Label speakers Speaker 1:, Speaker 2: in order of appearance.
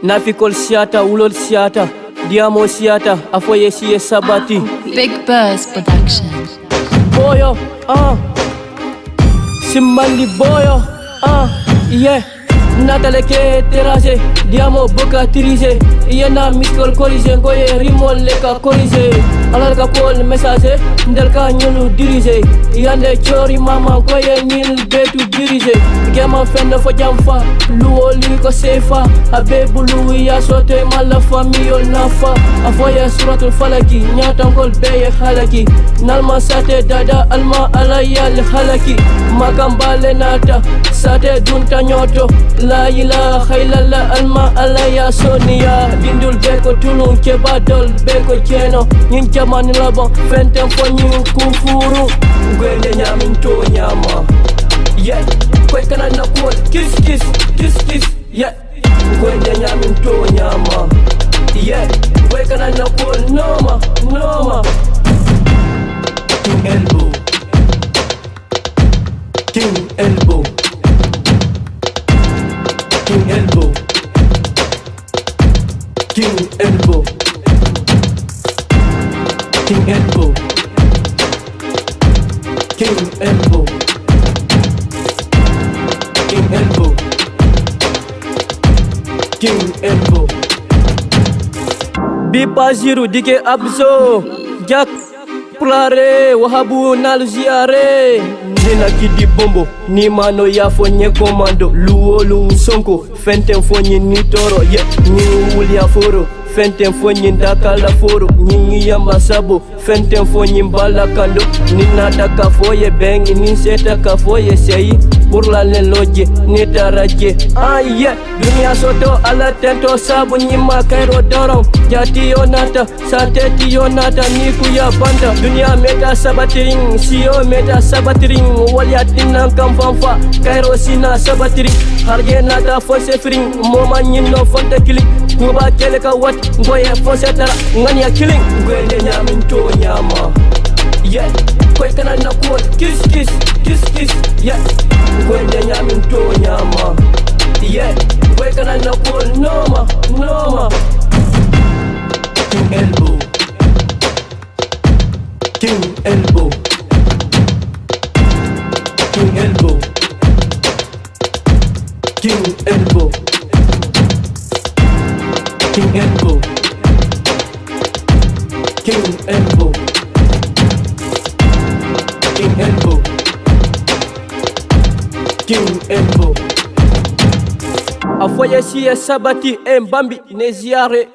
Speaker 1: Nafikol siata, ulol siata, diamo siata, afoye siye sabati.
Speaker 2: Big Buzz Production.
Speaker 1: Boyo, Simbandi boyo, yeah. Nataleke terase, diamo boka tirise. Yena miskol korise, ngoye rimol leka korise. Alarka pol message, ndelka nyulu dirise. Yande chori mama, ngoye nil betu dirise. Gema fenda fo jamfa, luo liko sefa. Abebu lui ya sote mala famio nafa. Afoya suratul falaki, nyata ngol beye halaki. Nalma sate dada alma alayal halaki. Makambale nata, sate dunta nyoto. La ilaha illallah alma alaya sonia. Dindul beko tulun kebadol beko keno. Nyin jamani labon fentem fo nyin kufuru. Gwende nyamin to nyama. Yeah, kwe kana na kuwa kiss kiss, kiss kiss. Yeah, gwende nyamin to nyama. Yeah, kwe kana na kuwa noma, noma. King elbow, King elbow, King elbow, King elbow, King elbow, King elbow, King elbow, King elbow. Bipa ziru dike abzo, jak plare wahabu nalziare. Nina kidi bombo, ni mano ya fonye komando. Luolu sonko, fentem fonye ni toro. Yeah, ni uli ya foro, fentem fonye ndakala foro. Nyingi ya masabo, fentem fonye mbala kando. Nina daka foye bengi, ni seta ka foye seyi. Burla le loje, ni taraje. Yeah, dunia soto ala tento sabu nyima kairo dorong. Jati yonata, sateti yonata, niku ya banda. Dunia meta sabatiring, siyo meta sabatiring. Waliatina kamfanfa, kairo sina sabatiring. Harge nata fonse fring, moma nyino fonte kilik. Kuba keleka wat, ngoye fonse tara, ngani ya killing. Gwende nyamin to nyama. Yeah, kwe kana na kuwa kiss kiss, kiss kiss. Yeah, gwende nyamin to nyama. Yeah, kwe kana na kuwa noma, noma. King elbow, King elbow, King elbow, King elbow, King elbow, King elbow, King elbow, King elbow. Afoye siye sabati mbambi neziare.